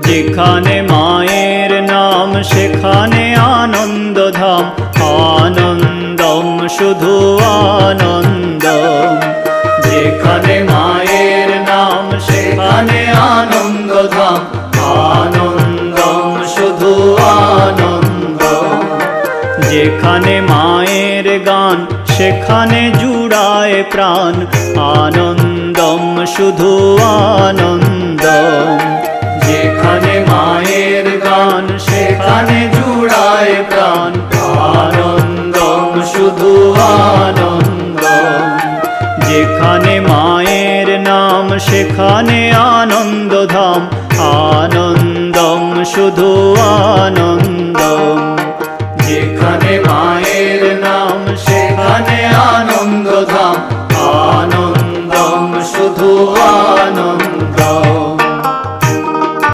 যেখানে মায়ের নাম সেখানে আনন্দধাম, আনন্দম শুধু আনন্দম। যেখানে মায়ের নাম সেখানে আনন্দধাম, আনন্দম শুধু আনন্দম। যেখানে মায়ের গান সেখানে জুড়ায় প্রাণ, আনন্দম শুধু আনন্দম। যেখানে মায়ের গান সেখানে জুড়ায় প্রাণ, আনন্দম শুধু আনন্দম। যেখানে মায়ের নাম সেখানে আনন্দধাম, আনন্দম শুধু আনন্দম। যেখানে মায়ের নাম সেখানে আনন্দধাম, আনন্দম শুধু আনন্দম।